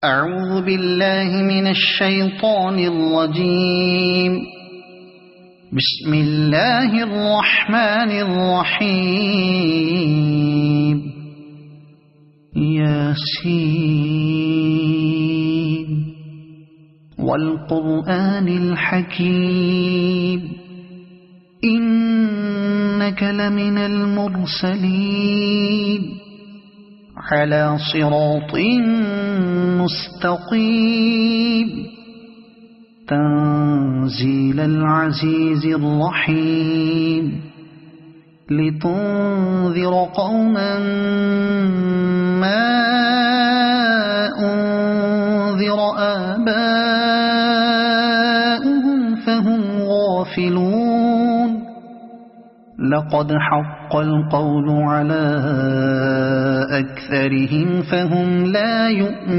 أعوذ بالله من الشيطان الرجيم. بسم الله الرحمن الرحيم. ياسين والقرآن الحكيم إنك لمن المرسلين على صراط مستقيم تنزيل العزيز الرحيم لتنذر قوما ما أنذر آباؤهم فهم غافلون لقد حق القول على أكثرهم فهم لا يؤمنون